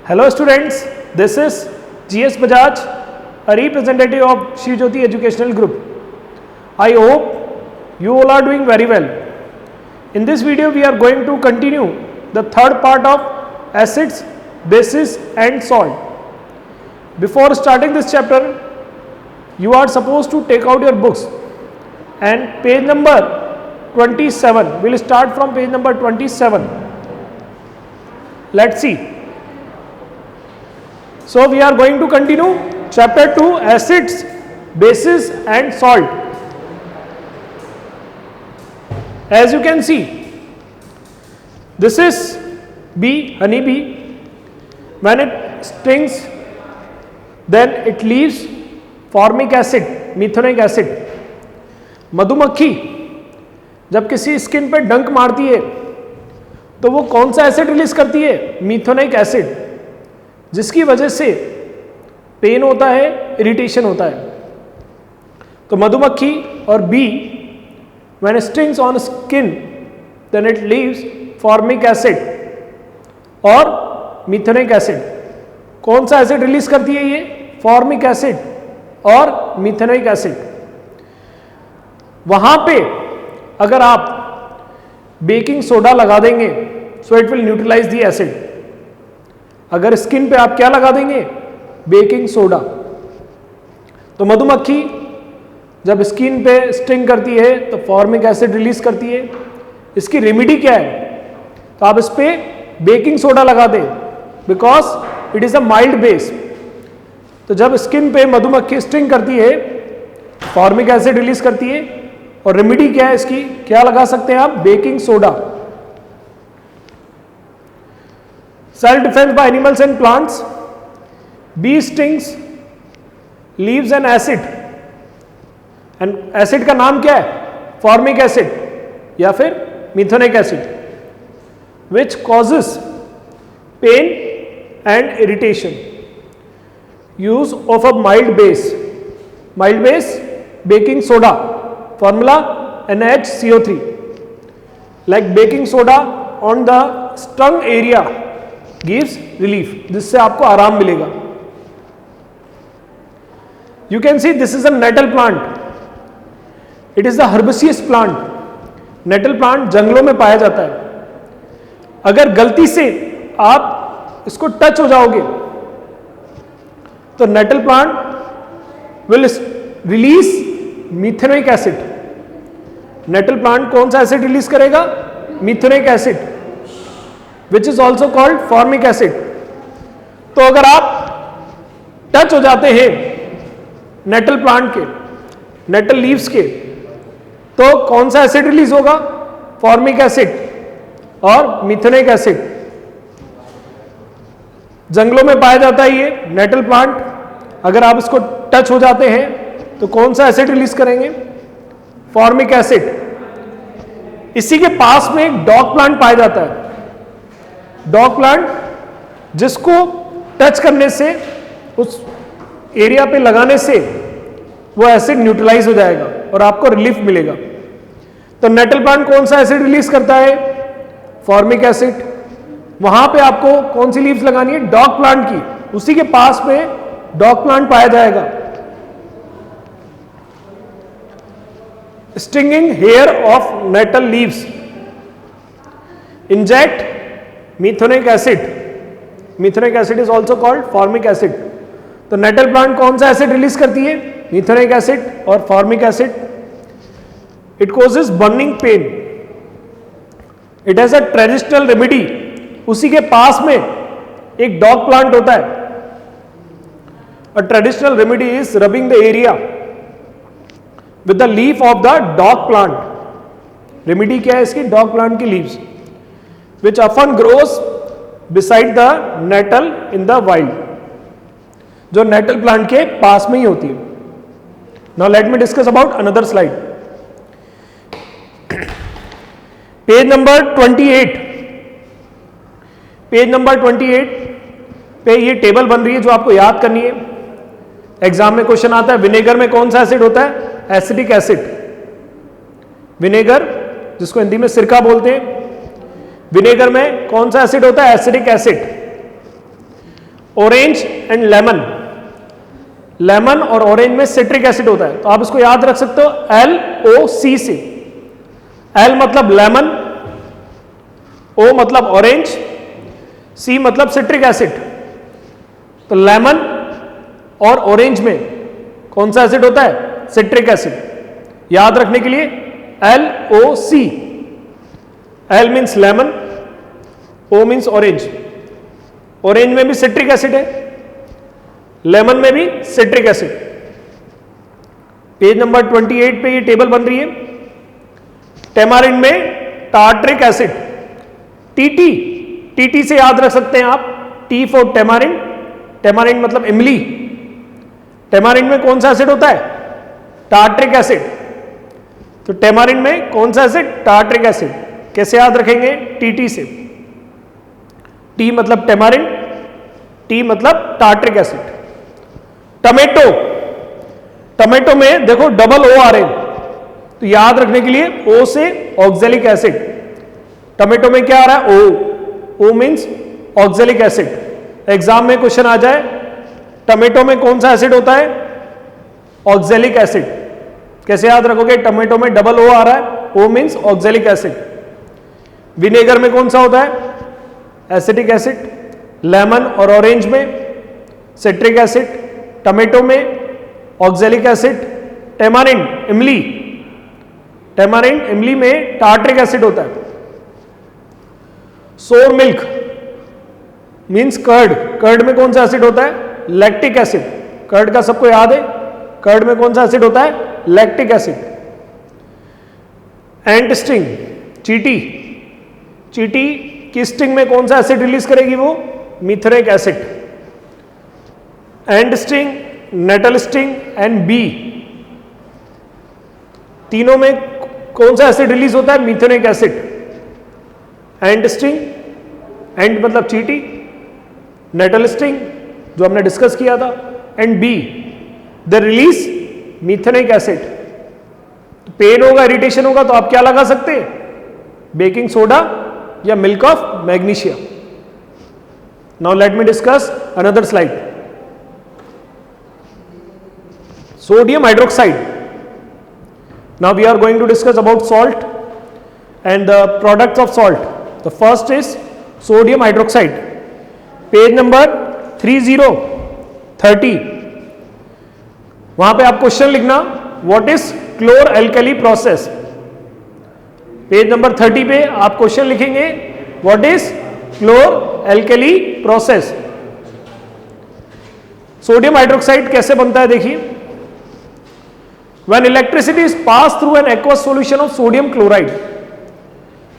Hello students, this is GS Bajaj, a representative of Shri Jyoti Educational Group. I hope you all are doing very well. In this video we are going to continue the third part of acids, bases and salt. Before starting this chapter, you are supposed to take out your books and page number 27. We will start from page number 27. Let's see. So we are going to continue chapter 2, acids, bases and salt. As you can see, this is bee, honey bee. When it stings, then it leaves formic acid, methanoic acid. मधुमक्खी जब किसी skin पे डंक मारती है तो वो कौन सा एसिड रिलीज करती है? मीथेनोइक एसिड, जिसकी वजह से पेन होता है, इरिटेशन होता है. तो मधुमक्खी और bee when stings on skin then it leaves formic acid और मीथेनोइक एसिड. कौन सा एसिड रिलीज करती है ये? फॉर्मिक एसिड और मीथेनोइक एसिड. वहां पे अगर आप बेकिंग सोडा लगा देंगे so it will neutralise the acid. अगर स्किन पे आप क्या लगा देंगे? Baking soda. तो मधुमक्खी जब स्किन पे स्टिंग करती है तो फॉर्मिक एसिड रिलीज करती है. इसकी रेमेडी क्या है? तो आप इस पे बेकिंग सोडा लगा दें because it is a mild base. तो जब स्किन पे मधुमक्खी स्टिंग करती है फॉर्मिक एसिड रिलीज करती है. और रेमेडी क्या है इसकी? क्या लगा सकते हैं आप? Baking soda. Self defence by animals and plants. Bee stings leaves an acid and acid का नाम क्या है? फॉर्मिक एसिड या फिर methanoic acid, which causes pain and irritation. Use of a mild base. Mild base baking soda, formula NaHCO3. like baking soda on the stung area gives relief. जिससे आपको आराम मिलेगा. You can see this is a nettle plant. It is a herbaceous plant. nettle plant जंगलों में पाया जाता है. अगर गलती से आप इसको टच हो जाओगे तो nettle plant will release methanoic acid. Nettle plant कौन सा एसिड रिलीज करेगा? Methanoic acid, which is also called formic acid. तो अगर आप टच हो जाते हैं नेटल प्लांट के, नेटल लीव्स के, तो कौन सा एसिड रिलीज होगा? फॉर्मिक एसिड और मीथेनोइक एसिड. जंगलों में पाया जाता है ये नेटल प्लांट. अगर आप इसको टच हो जाते हैं तो कौन सा एसिड रिलीज करेंगे? Formic acid. इसी के पास में एक डॉग प्लांट पाया जाता है. डॉग प्लांट जिसको टच करने से, उस एरिया पे लगाने से वो एसिड न्यूट्रलाइज हो जाएगा और आपको रिलीफ मिलेगा. तो नेटल प्लांट कौन सा एसिड रिलीज करता है? Formic acid. वहां पे आपको कौन सी लीव्स लगानी है? डॉग प्लांट की. उसी के पास में डॉग प्लांट पाया जाएगा. Stinging hair of nettle leaves inject methanoic acid. Methanoic acid is also called formic acid. तो nettle plant कौन सा एसिड रिलीज करती है? methanoic acid और formic acid. It causes burning pain. It has a traditional remedy. उसी के पास में एक डॉग प्लांट होता है. A traditional remedy is rubbing the area with the leaf of the dog plant. Remedy क्या है इसकी? डॉग प्लांट की leaves, which often grows beside the nettle in the wild. जो नेटल प्लांट के पास में ही होती है. Now let me discuss about another slide. Page number 28. Page number 28 पे ये टेबल बन रही है जो आपको याद करनी है. एग्जाम में क्वेश्चन आता है विनेगर में कौन सा एसिड होता है? Acidic acid. विनेगर जिसको हिंदी में सिरका बोलते हैं, विनेगर में कौन सा एसिड होता है? Acidic acid. Orange and lemon, lemon और ऑरेंज में सिट्रिक एसिड होता है, तो आप इसको याद रख सकते हो LOC से। L मतलब लेमन, O मतलब ऑरेंज, C मतलब सिट्रिक एसिड। तो लेमन और ऑरेंज में कौन सा एसिड होता है? Citric acid. याद रखने के लिए LOC, L means lemon, O means orange. Orange में भी सिट्रिक एसिड है, लेमन में भी सिट्रिक एसिड। पेज नंबर 28 पे ये टेबल बन रही है। टेमारिन में टार्ट्रिक एसिड, TT से याद रख सकते हैं आप, T फॉर टेमारिन, टेमारिन मतलब इमली। टेमारिन में कौन सा एसिड होता है? Tartaric acid. तो टेमारिन में कौन सा एसिड? Tartaric acid. कैसे याद रखेंगे? TT से। T मतलब टेमारिन, T मतलब टार्ट्रिक एसिड। टमेटो, टमेटो में देखो डबल O आ रहे हैं, तो याद रखने के लिए O से ऑक्जेलिक एसिड। टमेटो में क्या आ रहा है? O means oxalic acid. Exam में क्वेश्चन आ जाए टमेटो में कौन सा एसिड होता है? Oxalic acid. कैसे याद रखोगे? टमेटो में डबल O आ रहा है, O means oxalic acid. Vinegar में कौन सा होता है? Acetic acid. लेमन और ऑरेंज में सिट्रिक एसिड, टमेटो में ऑक्जेलिक एसिड। टेमारिन इमली, टेमारिन इमली में टार्ट्रिक एसिड होता है। सोर मिल्क मीन्स कर्ड, कर्ड में कौन सा एसिड होता है? Lactic acid. कर्ड का सबको याद है, कर्ड में कौन सा एसिड होता है? Lactic acid. एंट स्टिंग, चींटी, चींटी की स्टिंग में कौन सा एसिड रिलीज करेगी? वो methanoic acid. Ant sting, nettle sting and bee, तीनों में कौन सा एसिड रिलीज होता है? Methanoic acid. Ant sting, ant मतलब चींटी, नेटल स्टिंग जो हमने डिस्कस किया था, ant bee the release methanoic acid. तो पेन होगा, इरिटेशन होगा, तो आप क्या लगा सकते हैं? बेकिंग सोडा या milk of magnesia. Now let me discuss another slide. Sodium hydroxide. Now we are going to discuss about salt and the products of salt. The first is sodium hydroxide. Page number 3030. वहां पे आप question लिखना, what is chlor-alkali process. Page number 30 पे आप question लिखेंगे, what is chlor-alkali process. Sodium hydroxide कैसे बनता है देखिए। When electricity is passed through an aqueous solution of sodium chloride.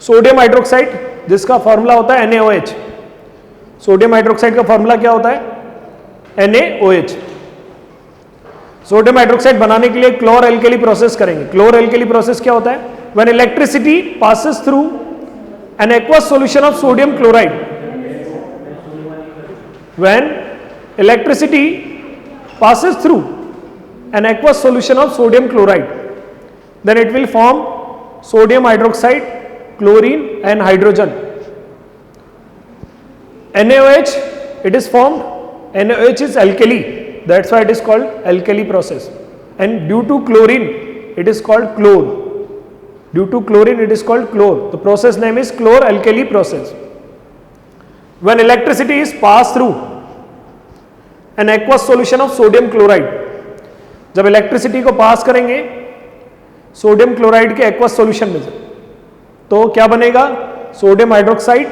Sodium hydroxide जिसका फॉर्मूला होता है NaOH। सोडियम हाइड्रोक्साइड का फॉर्मूला क्या होता है? NaOH। सोडियम हाइड्रोक्साइड बनाने के लिए क्लोर एल्केली प्रोसेस करेंगे। क्लोर एल्केली प्रोसेस क्या होता है? When electricity passes through an aqueous solution of sodium chloride, when electricity passes through an aqueous solution of sodium chloride, then it will form sodium hydroxide, chlorine and hydrogen. NaOH, it is formed, NaOH is alkali, that's why it is called alkali process, and due to chlorine it is called chlor. Due to chlorine it is called chlor. The process name is chlor-alkali process. When electricity is passed through an aqueous solution of sodium chloride, जब electricity को pass करेंगे sodium chloride के aqueous solution में से, तो क्या बनेगा? Sodium hydroxide,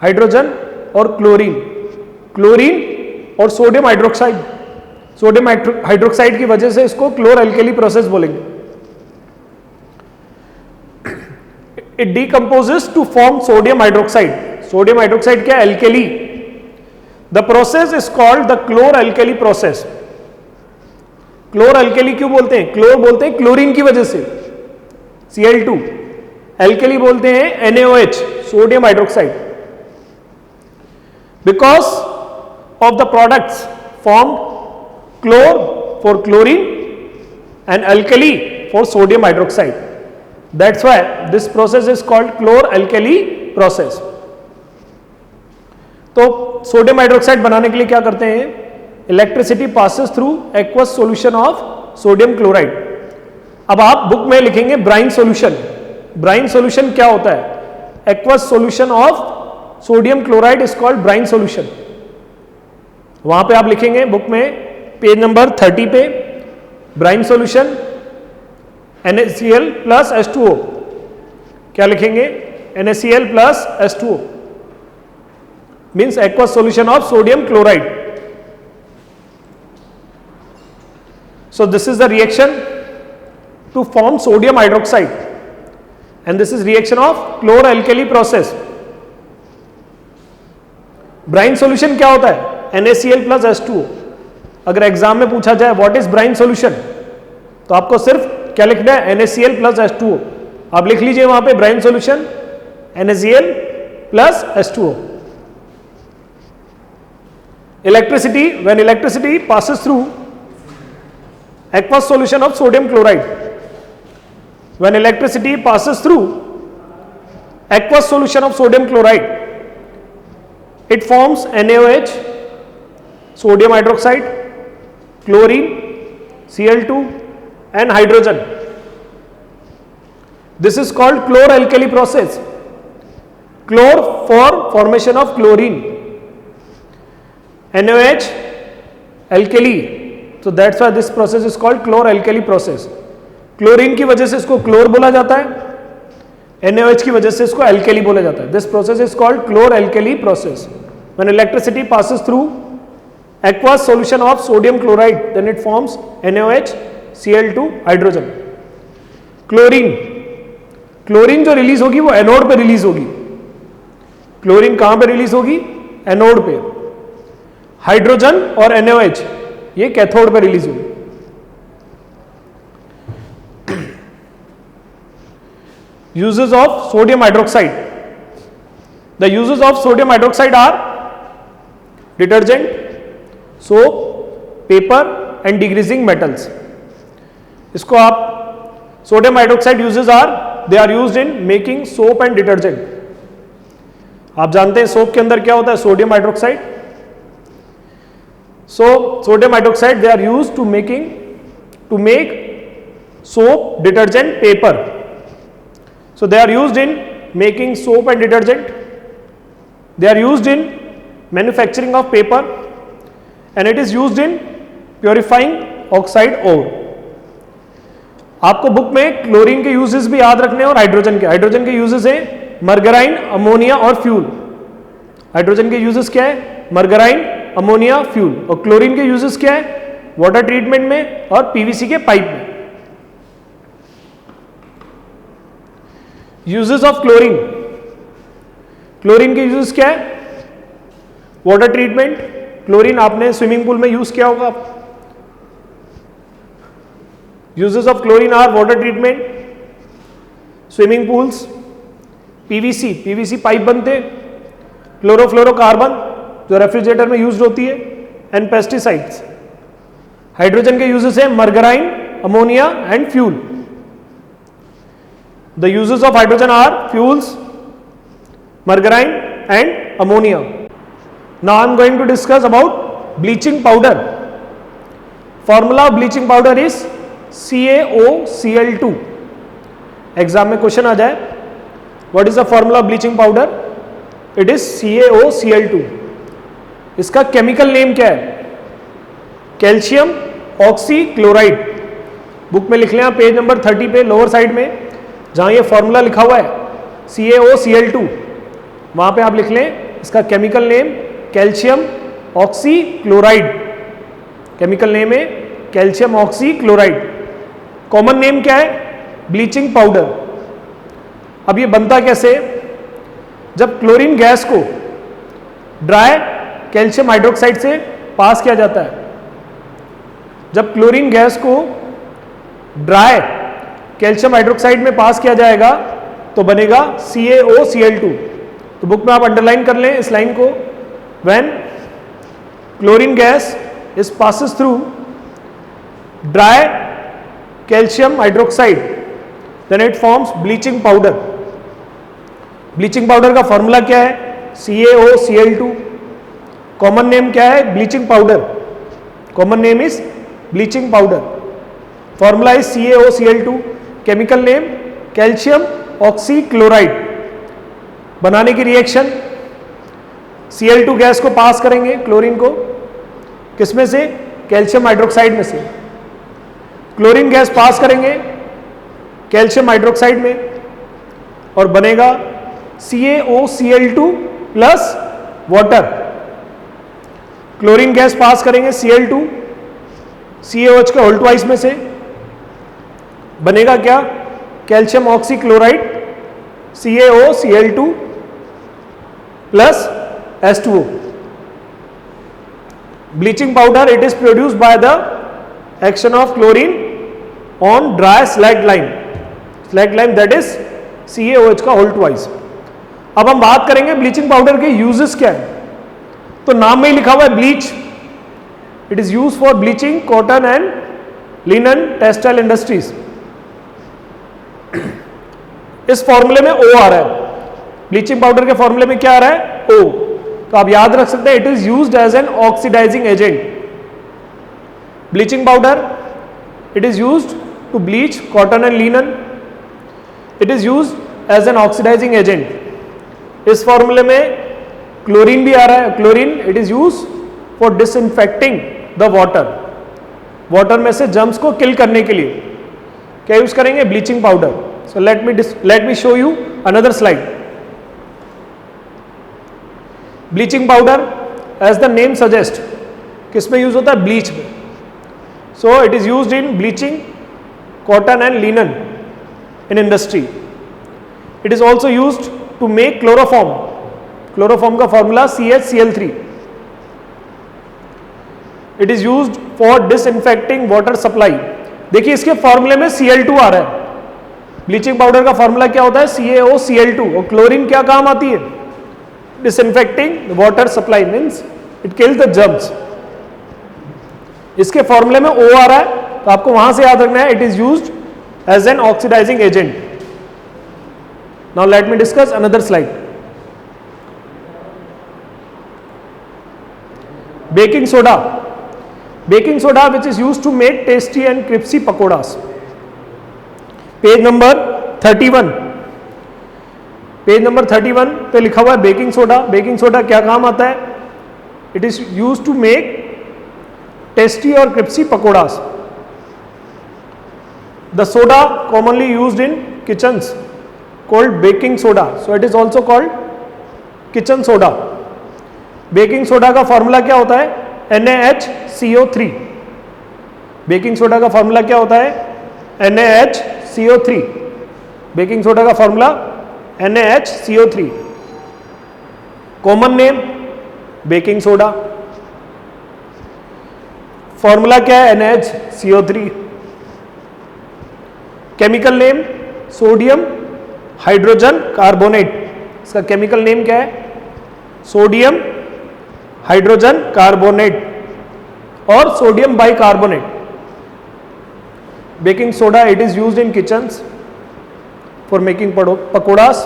hydrogen और क्लोरीन। क्लोरीन और सोडियम हाइड्रोक्साइड, सोडियम हाइड्रोक्साइड की वजह से इसको क्लोर एल्केली प्रोसेस बोलेंगे। It decomposes to form sodium hydroxide. Sodium hydroxide क्या? Alkali. The process is called the chlor alkali process. Chlor alkali क्यों बोलते हैं? क्लोर बोलते हैं क्लोरीन की वजह से, Cl2। एल्केली बोलते हैं NaOH, sodium hydroxide, because of the products formed, chlor for chlorine and alkali for sodium hydroxide, that's why this process is called chlor alkali process. तो सोडियम हाइड्रोक्साइड बनाने के लिए क्या करते हैं, electricity passes through aqueous solution of sodium chloride. अब आप book में लिखेंगे ब्राइन सॉल्यूशन। ब्राइन सॉल्यूशन क्या होता है, aqueous solution of sodium chloride is called brine solution. वहां पे आप लिखेंगे बुक में पेज नंबर 30 पे, brine solution NaCl plus H2O। क्या लिखेंगे, NaCl plus H2O means aqueous solution of sodium chloride. So this is the reaction to form sodium hydroxide and this is reaction of chlor-alkali process. Brine solution क्या होता है, NaCl plus H2O। अगर exam में पूछा जाए what is brine solution, तो आपको सिर्फ क्या लिखना है, NaCl प्लस H2O। आप लिख लीजिए वहां पे brine solution NaCl plus H2O। Electricity, when electricity passes through aqueous solution of sodium chloride, when electricity passes through aqueous solution of sodium chloride, it forms NaOH, sodium hydroxide, chlorine, Cl2 and hydrogen. This is called chlor-alkali process. Chlor for formation of chlorine, NaOH, alkali, so that's why this process is called chlor-alkali process. Chlorine की वजह से इसको क्लोर बोला जाता है, NaOH की वजह से इसको अल्कली बोला जाता है। This process is called chlor alkali process. When electricity passes through aqueous solution of sodium chloride, then it forms NaOH, Cl2, hydrogen. Chlorine, chlorine जो रिलीज होगी वो एनोड पे रिलीज होगी। क्लोरीन कहां पे रिलीज होगी, एनोड पे। हाइड्रोजन और NaOH ये कैथोड पे रिलीज होगी। Uses of sodium hydroxide. The uses of sodium hydroxide are detergent, soap, paper and degreasing metals. इसको आप sodium hydroxide uses are, they are used in making soap and detergent. आप जानते हैं soap के अंदर क्या होता है, sodium hydroxide. So sodium hydroxide they are used to make soap, detergent, paper. So they are used in making soap and detergent. They are used in manufacturing of paper and it is used in purifying oxide ore. आपको book में chlorine के uses भी याद रखने हैं और hydrogen के। Hydrogen के यूजेस हैं मर्गराइन, अमोनिया और फ्यूल। हाइड्रोजन के यूजेस क्या है, मर्गराइन, अमोनिया, फ्यूल। और क्लोरीन के यूजेस क्या है, वाटर ट्रीटमेंट में और पीवीसी के पाइप में। यूजेस ऑफ क्लोरीन, क्लोरीन के यूजेस क्या है, वाटर ट्रीटमेंट। क्लोरीन आपने स्विमिंग पूल में यूज किया होगा। Uses of chlorine are water treatment, swimming pools, PVC, PVC pipe बनते, क्लोरोफ्लोरोकार्बन जो रेफ्रिजरेटर में यूज होती है, एंड पेस्टिसाइड्स। हाइड्रोजन के यूजेस है margarine, ammonia and fuel. The uses of hydrogen are fuels, margarine and ammonia. Now I am going to discuss about bleaching powder. Formula of bleaching powder is CaOCl2. Exam में question आ जाए, what is the formula of bleaching powder? It is CaOCl2. इसका chemical name क्या है, calcium oxy chloride. Book में लिख लें आप page number 30 पे लोअर साइड में, जहां ये फॉर्मूला लिखा हुआ है CaOCl2, वहां पे आप लिख लें इसका chemical name calcium oxychloride. Chemical name है calcium oxychloride. Common name क्या है, ब्लीचिंग पाउडर। अब ये बनता कैसे, जब क्लोरीन गैस को ड्राई कैल्शियम हाइड्रोक्साइड से पास किया जाता है, जब क्लोरीन गैस को ड्राई कैल्शियम हाइड्रोक्साइड में पास किया जाएगा तो बनेगा CaOCl2। तो बुक में आप अंडरलाइन कर लें इस लाइन को, when chlorine gas is passes through dry calcium hydroxide then it forms bleaching powder. Bleaching powder का फॉर्मूला क्या है, CaOCl2। कॉमन नेम क्या है? Bleaching powder. Common name is bleaching powder. Formula is CaOCl2. Chemical name calcium oxychloride. बनाने की reaction Cl2 gas को pass करेंगे chlorine को, किसमें से? कैल्शियम हाइड्रोक्साइड में से. क्लोरीन गैस पास करेंगे कैल्शियम हाइड्रोक्साइड में और बनेगा CaOCl2 plus water. Chlorine gas pass करेंगे Cl2 CaOH का होल ट्वाइस में से, बनेगा क्या? Calcium oxychloride CaOCl2 plus H2O. Bleaching powder it is produced by the action of chlorine on dry slagged lime. Slagged lime that is CaOH का whole twice. अब हम बात करेंगे ब्लीचिंग पाउडर के यूजेस क्या है. तो नाम में ही लिखा हुआ है bleach. It is use for bleaching cotton and linen textile industries. इस फॉर्मूले में O आ रहा है. ब्लीचिंग पाउडर के फॉर्मूले में क्या आ रहा है? O. तो आप याद रख सकते हैं it is used as an oxidising agent. Bleaching powder it is used to bleach cotton and linen. It is used as an oxidising agent. इस फॉर्मूले में क्लोरीन भी आ रहा है. Chlorine it is use for disinfecting the water. Water में से germs को किल करने के लिए क्या यूज करेंगे? Bleaching powder. So let me show you another slide. Bleaching powder as the name suggest किस में यूज होता है? ब्लीच में. So it is used in bleaching cotton and linen in industry. It is also used to make chloroform. Chloroform का formula CHCl3. It is used for disinfecting water supply. देखिए इसके फॉर्मूले में Cl2 आ रहा है. ब्लीचिंग पाउडर का formula क्या होता है? CaOCl2. और क्लोरीन क्या काम आती है? Disinfecting water supply, means it kills the germs. इसके फॉर्मूले में O आ रहा है, तो आपको वहां से याद रखना है it is used as an oxidising agent. Now let me discuss another slide. Baking soda. Baking soda which is used to make tasty and crispy pakodas. Page number 31. Page number 31 पे लिखा हुआ है बेकिंग सोडा. बेकिंग सोडा क्या काम आता है? It is used to make tasty और crispy pakodas. The soda commonly used in kitchens called baking soda, so it is also called kitchen soda. Baking soda का फॉर्मूला क्या होता है? NaHCO3. बेकिंग सोडा का फॉर्मूला क्या होता है? NaHCO3. बेकिंग सोडा का formula NaHCO3. Common name baking soda. Formula क्या है? NaHCO3. Chemical name sodium hydrogen carbonate. इसका केमिकल नेम क्या है? सोडियम हाइड्रोजन कार्बोनेट और sodium bicarbonate. Baking soda it is used in kitchens for making pakodas,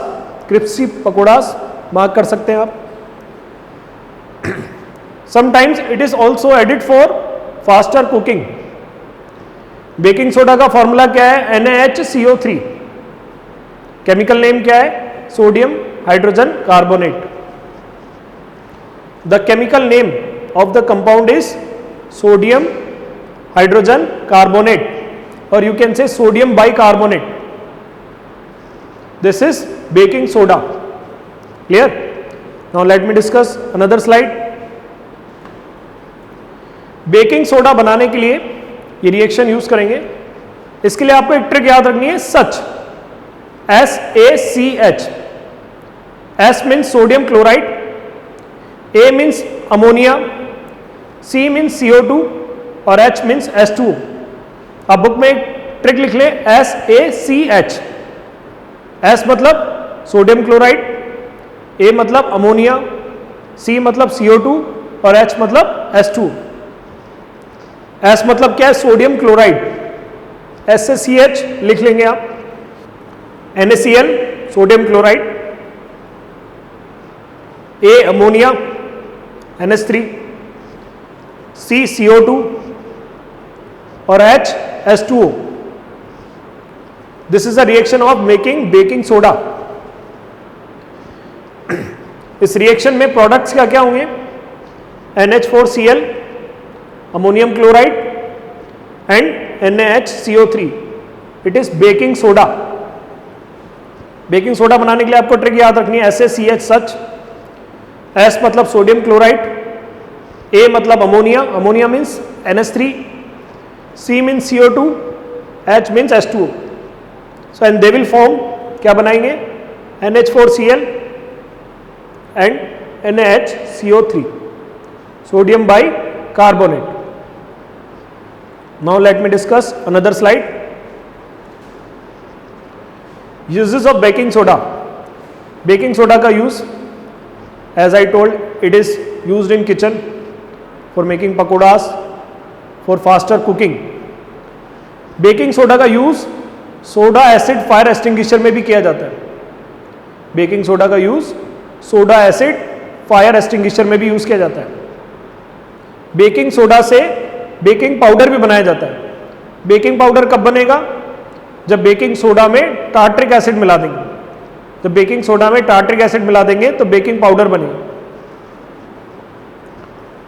crispy pakodas. Mark कर सकते हैं आप. Sometimes it is also added for faster cooking. Baking soda का formula क्या है? NaHCO3. केमिकल नेम क्या है? Sodium hydrogen carbonate. The chemical name of the compound is sodium hydrogen carbonate और you can say sodium bicarbonate. This is baking soda. Clear? Now let me discuss another slide. Baking soda बनाने के लिए ये reaction use करेंगे. इसके लिए आपको एक ट्रिक याद रखनी है, सच. SaCH. S means sodium chloride, A means ammonia, C means CO2 और H मीन्स H2O. आप बुक में एक ट्रिक लिख लें, SaCH. S मतलब सोडियम क्लोराइड, A मतलब अमोनिया, C मतलब CO2 और H मतलब H2O. S मतलब क्या है? Sodium chloride. S से CH लिख लेंगे आप. NaCl sodium chloride, A ammonia NH3, C CO2 और H H2O. This is a reaction of making baking soda. इस रिएक्शन में प्रोडक्ट्स क्या क्या होंगे? NH4Cl, ammonium chloride and NaHCO3. It is baking soda. Baking soda बनाने के लिए आपको ट्रिक याद रखनी है, SaCH सच, S मतलब सोडियम क्लोराइड, A मतलब ammonia, ammonia means NH3, C means CO2, H means H2O. So and they will form, क्या बनाएंगे? NH4Cl and NaHCO3, sodium by carbonate. Now let me discuss another slide. Uses of baking soda. Baking soda का use, as I told, it is used in kitchen for making pakodas, for faster cooking. Baking soda का use soda acid fire extinguisher में भी किया जाता है. Baking soda का use soda acid fire extinguisher में भी यूज किया जाता है. बेकिंग सोडा से बेकिंग पाउडर भी बनाया जाता है. बेकिंग पाउडर कब बनेगा? जब बेकिंग सोडा में टार्ट्रिक एसिड मिला देंगे. जब बेकिंग सोडा में टार्ट्रिक एसिड मिला देंगे तो बेकिंग पाउडर बनेगा.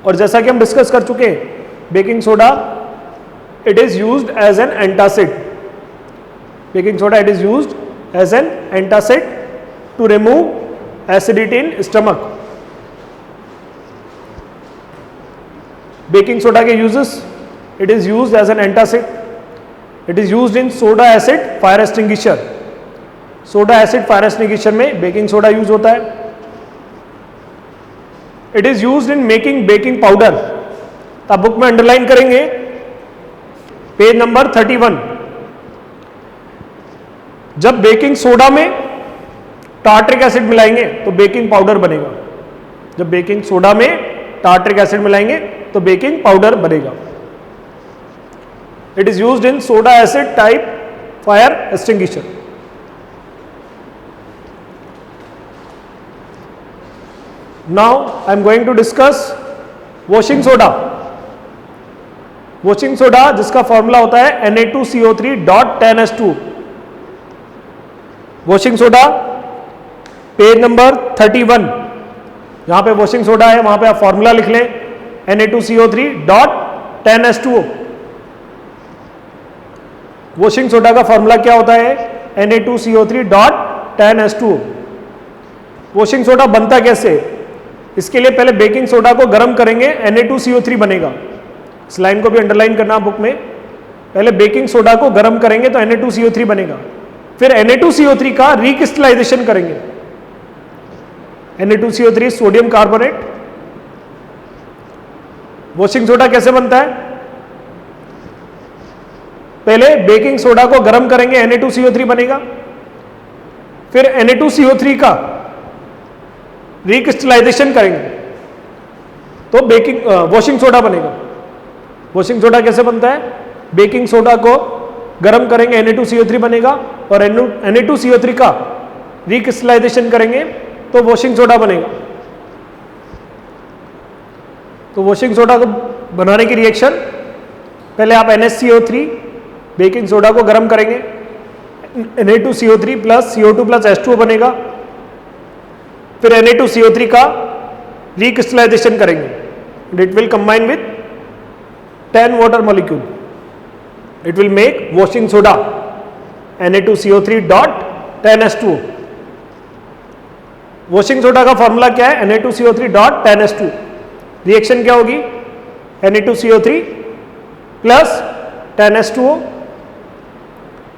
और जैसा कि हम डिस्कस कर चुके हैं, baking soda it is used as an antacid. Baking soda it is used as an antacid to remove acidity in stomach. Baking soda के uses, it is used as an antacid. It is used in soda acid fire extinguisher. Soda acid fire extinguisher में baking soda use होता है. It is used in making baking powder. आप book में underline करेंगे page number 31. जब baking soda में tartaric acid मिलाएंगे तो बेकिंग पाउडर बनेगा. जब बेकिंग सोडा में टार्ट्रिक एसिड मिलाएंगे तो बेकिंग पाउडर बनेगा. It is used in soda acid type fire extinguisher. Now I am going to discuss washing soda. Washing soda जिसका फॉर्मूला होता है Na2CO3.10H2. Washing soda page number 31. जहां पे washing soda है वहां पे आप फॉर्मूला लिख लें Na2CO3.10H2O. वॉशिंग सोडा का फॉर्मूला क्या होता है? Na2CO3.10H2O. वॉशिंग सोडा बनता कैसे? इसके लिए पहले बेकिंग सोडा को गर्म करेंगे, Na2CO3 बनेगा. इस लाइन को भी अंडरलाइन करना बुक में. पहले बेकिंग सोडा को गर्म करेंगे तो Na2CO3 बनेगा. फिर Na2CO3 का रिक्रिस्टलाइजेशन करेंगे. Na2CO3 sodium carbonate. Washing soda कैसे बनता है? पहले बेकिंग सोडा को गर्म करेंगे, Na2CO3 बनेगा. फिर Na2CO3 का रिक्रिस्टलाइजेशन करेंगे तो बेकिंग वॉशिंग सोडा बनेगा. वॉशिंग सोडा कैसे बनता है? बेकिंग सोडा को गर्म करेंगे, Na2CO3 बनेगा और Na2CO3 का रिक्रिस्टलाइजेशन करेंगे तो वॉशिंग सोडा बनेगा. तो वॉशिंग सोडा को बनाने की रिएक्शन, पहले आप NaCO3 बेकिंग सोडा को गर्म करेंगे, Na2CO3 plus CO2 plus H2O बनेगा. फिर Na2CO3 का रिक्रिस्टलाइजेशन करेंगे. It will combine with 10 water molecule. It will make washing soda Na2CO3.10H2O. Washing soda का फॉर्मूला क्या है? Na2CO3.10H2. रिएक्शन क्या होगी? Na2CO3 प्लस 10H2O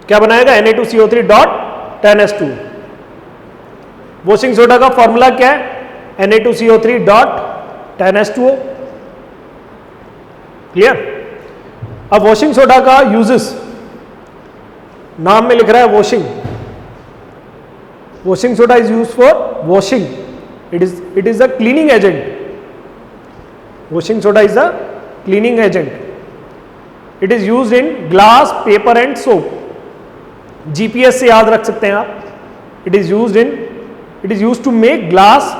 क्या बनाएगा? Na2CO3.10H2. वॉशिंग सोडा का फॉर्मूला क्या है? Na2CO3.10H2O. क्लियर? अब वॉशिंग सोडा का यूजेस, नाम में लिख रहा है washing. Washing soda is use for washing. It is a cleaning agent. Washing soda is a cleaning agent. It is used in glass, paper and soap. GPS से याद रख सकते हैं आप. It is used to make glass,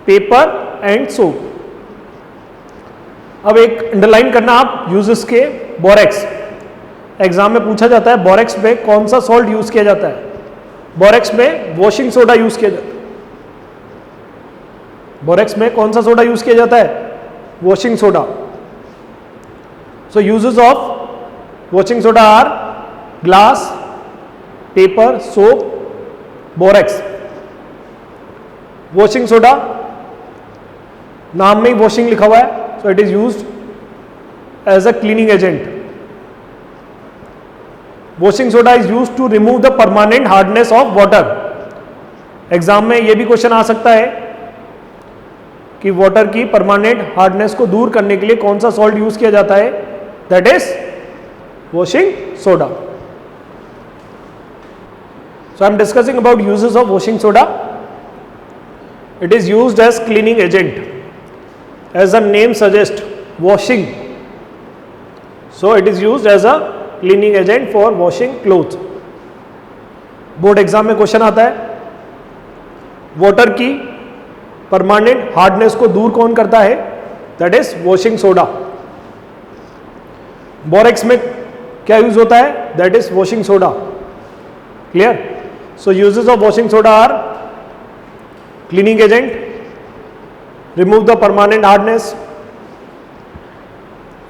paper and soap. अब एक underline करना आप यूजेस के, बोरेक्स एग्जाम में पूछा जाता है बोरेक्स में कौन सा सॉल्ट यूज किया जाता है? बोरेक्स में वॉशिंग सोडा यूज किया जाता है। बोरेक्स में कौन सा सोडा यूज किया जाता है? Washing soda. So uses of washing soda are glass, paper, soap, borax. Washing soda नाम में ही वॉशिंग लिखा हुआ है, so it is used as a cleaning agent. Washing soda is used to remove the permanent hardness of water. Exam में यह भी question आ सकता है कि वाटर की परमानेंट हार्डनेस को दूर करने के लिए कौन सा सॉल्ट यूज किया जाता है? That is washing soda. So I am discussing about uses of washing soda. It is used as cleaning agent, as the name suggests, washing. So it is used as a cleaning agent for washing clothes. Board exam में question आता है water की permanent hardness को दूर कौन करता है? That is washing soda. Borax में क्या यूज होता है? That is washing soda. Clear? So uses of washing soda are cleaning agent, remove the permanent hardness,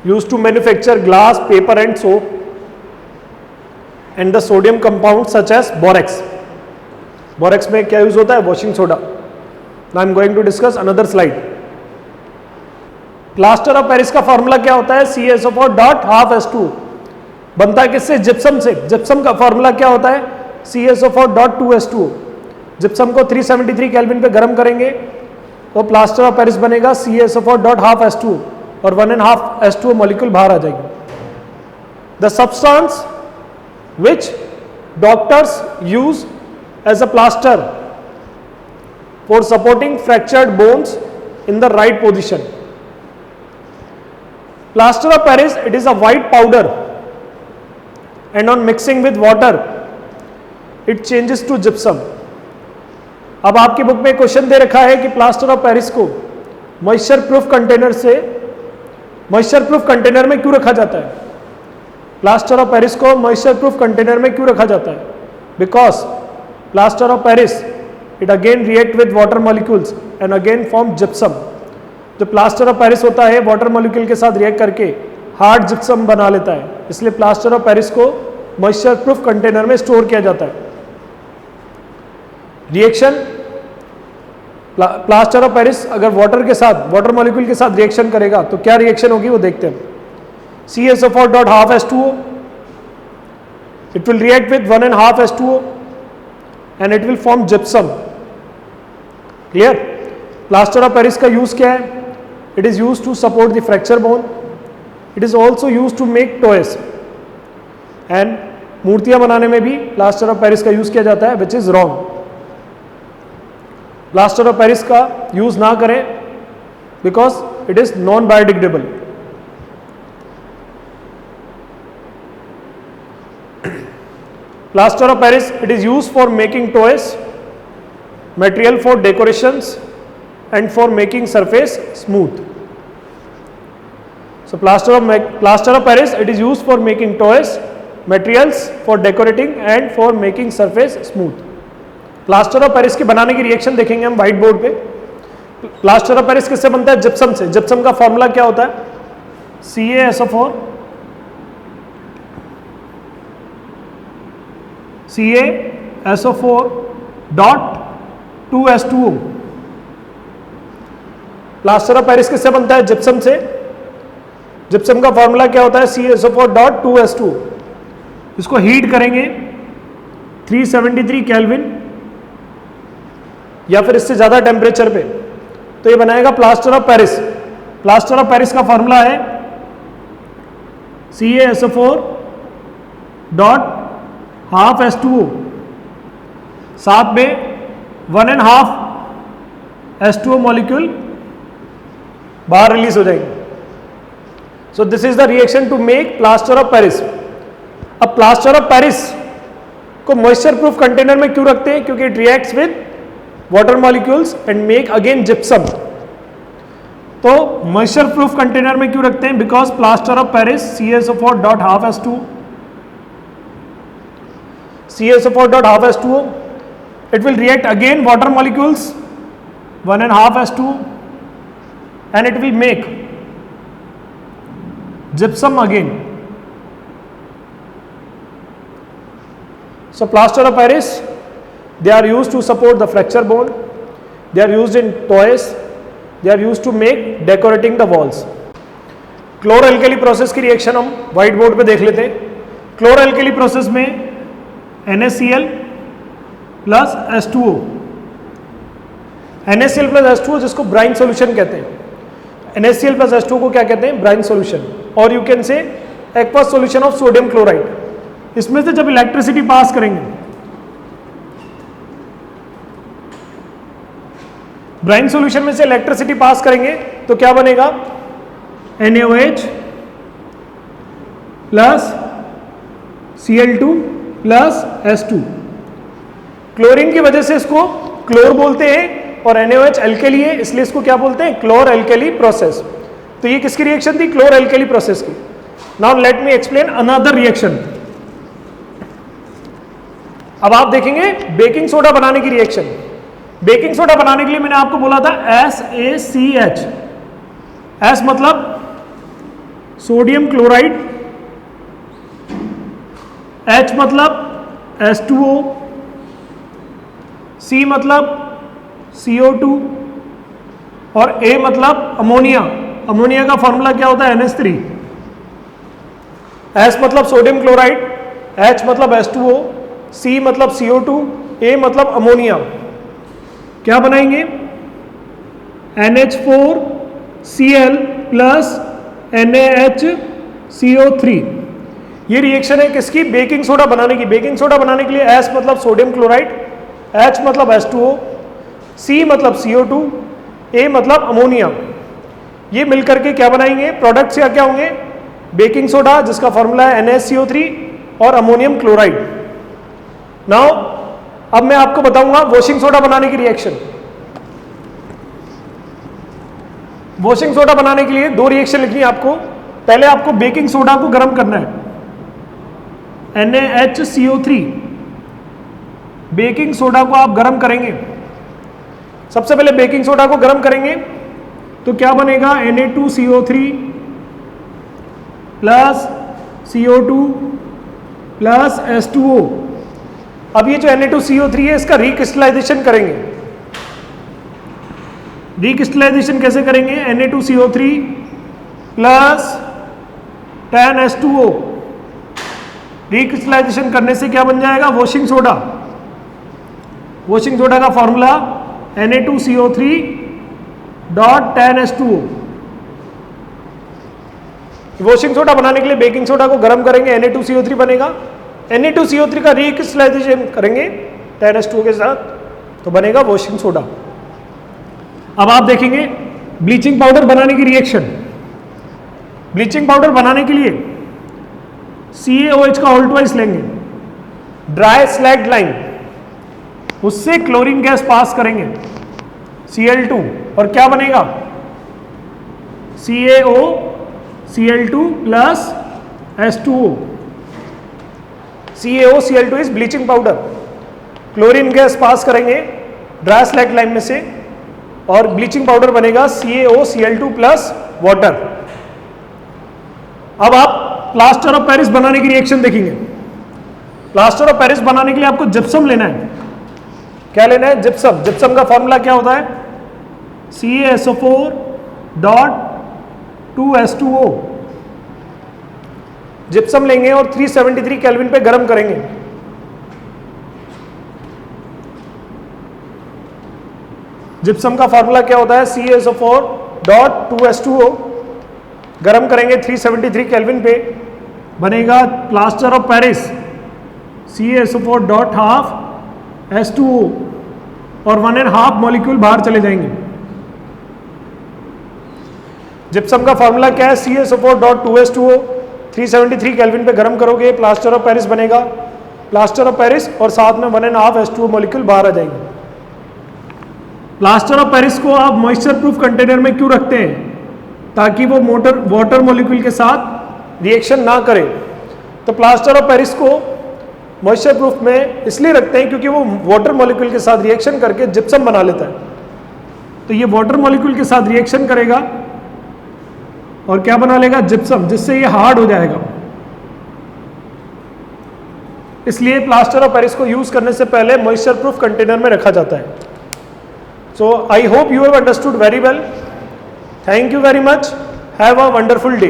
used to manufacture glass, paper and soap, and the sodium compounds such as borax. borax में क्या use होता है? Washing soda. Now I am going to discuss another slide. Plaster of Paris का formula क्या होता है? CaSO4 dot half H2 बनता है किससे? जिप्सम से। जिप्सम का फॉर्मूला क्या होता है? CaSO4 dot 2H2। जिप्सम को 373 केल्विन पे गर्म करेंगे तो प्लास्टर ऑफ पेरिस बनेगा CaSO4 डॉट हाफ H2 और 1.5 H2O मॉलिक्यूल बाहर आ जाएगी। The substance which doctors use as a plaster for supporting fractured bones in the right position. Plaster of Paris, it is a white powder and on mixing with water it changes to gypsum. अब आपकी book में question दे रखा है कि plaster of Paris को moisture proof container से, moisture proof container में क्यों रखा जाता है? प्लास्टर ऑफ पेरिस को मॉइस्चर प्रूफ कंटेनर में क्यों रखा जाता है? Because plaster of Paris it again react with water molecules and again form gypsum. जो प्लास्टर ऑफ पेरिस होता है वाटर मॉलिक्यूल के साथ रिएक्ट करके हार्ड जिप्सम बना लेता है, इसलिए प्लास्टर ऑफ पेरिस को मॉइस्चर प्रूफ कंटेनर में स्टोर किया जाता है। रिएक्शन, प्लास्टर ऑफ पेरिस अगर वाटर के साथ, वाटर मॉलिक्यूल के साथ रिएक्शन करेगा तो क्या रिएक्शन होगी वो देखते हैं। CaSO4 dot half H2O, it will react with 1.5 H2O and it will form gypsum. Clear? Plaster of Paris का यूज क्या है? It is use to support the fracture bone, it is also use to make toys and मूर्तियां बनाने में भी plaster of Paris का use किया जाता है, which is wrong. Plaster of Paris का यूज ना करें because it is non biodegradable. Plaster of Paris, it is use for making toys, material for decorations and for making surface smooth. So plaster of Paris, it is use for making toys, materials for decorating and for making surface smooth. Plaster of Paris के बनाने की reaction देखेंगे हम white board पे। Plaster of Paris किससे बनता है? Gypsum से। जिप्सम का फॉर्मूला क्या होता है? CaSO4 dot 2H2O। Plaster of Paris किससे बनता है? जिप्सम से। जिप्सम का फॉर्मूला क्या होता है? CaSO4 dot 2H2O। इसको हीट करेंगे 373 केल्विन या फिर इससे ज्यादा टेम्परेचर पे तो ये बनाएगा plaster of Paris. Plaster of Paris का फॉर्मूला है CaSO4 डॉट हाफ H2O, साथ में 1.5 H2O मॉलिक्यूल बाहर रिलीज हो जाएंगे। So this is the reaction to make plaster of Paris. अब प्लास्टर ऑफ पेरिस को मॉइस्चर प्रूफ कंटेनर में क्यों रखते हैं? क्योंकि it reacts with water molecules and make again gypsum. तो मॉइस्चर प्रूफ कंटेनर में क्यों रखते हैं? Because plaster of Paris CaSO4.12H2O, CaSO4.12H2O, it will react again water molecules 1.5H2O and it will make gypsum again. So plaster of Paris, they are used to support the fracture bone, they are used in toys, they are used to make decorating the walls. Chloro alkali process की reaction हम white board पे देख लेते हैं. Chloro alkali process में NaCl plus H2O, NaCl plus H2O जिसको brine solution कहते हैं. NaCl प्लस H2O को क्या कहते हैं? ब्राइन सॉल्यूशन, और यू कैन से aqueous solution of sodium chloride. इसमें से जब इलेक्ट्रिसिटी पास करेंगे, ब्राइन सॉल्यूशन में से इलेक्ट्रिसिटी पास करेंगे तो क्या बनेगा? NaOH plus Cl2 plus H2. Chlorine की वजह से इसको क्लोर बोलते हैं और NaOH एल्केली है, इसलिए इसको क्या बोलते हैं? क्लोर एल्केली प्रोसेस. तो ये किसकी रिएक्शन थी? क्लोर एल्केली प्रोसेस की. नाउ लेट मी एक्सप्लेन अनदर रिएक्शन. अब आप देखेंगे बेकिंग सोडा बनाने की रिएक्शन. बेकिंग सोडा बनाने के लिए मैंने आपको बोला था SaCH. S मतलब सोडियम क्लोराइड, H मतलब H2O, C मतलब CO2 और A मतलब अमोनिया. अमोनिया का फॉर्मूला क्या होता है? NH3. S मतलब सोडियम क्लोराइड, H मतलब H2O, C मतलब CO2, A मतलब अमोनिया. क्या बनाएंगे? NH4Cl plus NaHCO3. ये रिएक्शन है किसकी? बेकिंग सोडा बनाने की. बेकिंग सोडा बनाने के लिए S मतलब सोडियम क्लोराइड, H मतलब H2O, C मतलब CO2, A मतलब अमोनिया. ये मिलकर के क्या बनाएंगे? प्रोडक्ट्स क्या होंगे? बेकिंग सोडा जिसका फॉर्मूला है NaCO3 और अमोनियम क्लोराइड. नाउ अब मैं आपको बताऊंगा वॉशिंग सोडा बनाने की रिएक्शन. वॉशिंग सोडा बनाने के लिए दो रिएक्शन लिखनी है आपको. पहले आपको बेकिंग सोडा को गर्म करना है, NaHCO3. बेकिंग सोडा को आप गर्म करेंगे. सबसे पहले बेकिंग सोडा को गर्म करेंगे तो क्या बनेगा? Na2CO3 plus CO2 plus H2O. अब ये जो Na2CO3 है इसका रिक्रिस्टलाइजेशन करेंगे. रिक्रिस्टलाइजेशन कैसे करेंगे? Na2CO3 plus 10H2O. रिक्रिस्टलाइजेशन करने से क्या बन जाएगा? Washing soda. वॉशिंग सोडा का formula Na2CO3 dot 10H2O. Washing soda बनाने के लिए बेकिंग सोडा को गर्म करेंगे, Na2CO3 बनेगा. Na2CO3 का रिक्रिस्टलाइजेशन करेंगे 10H2O के साथ तो बनेगा वॉशिंग सोडा. अब आप देखेंगे ब्लीचिंग पाउडर बनाने की रिएक्शन. ब्लीचिंग पाउडर बनाने के लिए CaOH का ऑल्टवाइज लेंगे, ड्राई स्लैग लाइन, उससे क्लोरीन गैस पास करेंगे Cl2 और क्या बनेगा? CaOCl2 plus H2O. CaOCl2 is bleaching powder. Chlorine gas pass करेंगे ड्राई स्लैग लाइन में से और ब्लीचिंग पाउडर बनेगा CaOCl2 प्लस वाटर. अब आप प्लास्टर ऑफ पेरिस बनाने की रिएक्शन देखेंगे. प्लास्टर ऑफ पेरिस बनाने के लिए आपको जिप्सम लेना है. क्या लेना है? जिप्सम. जिप्सम का फॉर्मूला क्या होता है? CaSO4 dot 2H2O. जिप्सम लेंगे और 373 केल्विन पे गर्म करेंगे. जिप्सम का फॉर्मूला क्या होता है? CaSO4 dot 2H2O. गर्म करेंगे 373 केल्विन पे, बनेगा plaster of Paris CaSO4 dot half H2O और 1.5 मॉलिक्यूल बाहर चले जाएंगे. जिप्सम का फॉर्मूला क्या है? CaSO4 dot 2H2O. 373 केल्विन पे गर्म करोगे, प्लास्टर ऑफ पेरिस बनेगा. प्लास्टर ऑफ पेरिस और साथ में 1.5 H2O मॉलिक्यूल बाहर आ जाएंगे. प्लास्टर ऑफ पेरिस को आप मॉइस्चर प्रूफ कंटेनर में क्यों रखते हैं? ताकि वो वाटर मॉलिक्यूल के साथ रिएक्शन ना करे। तो प्लास्टर ऑफ पेरिस को मॉइस्चर प्रूफ में इसलिए रखते हैं क्योंकि वो वाटर मॉलिक्यूल के साथ रिएक्शन करके जिप्सम बना लेता है। तो ये वाटर मॉलिक्यूल के साथ रिएक्शन करेगा और क्या बना लेगा, जिप्सम, जिससे ये हार्ड हो जाएगा। इसलिए प्लास्टर ऑफ पेरिस को यूज करने से पहले मॉइस्चर प्रूफ कंटेनर में रखा जाता है। So I hope you have understood very well. Thank you very much. Have a wonderful day.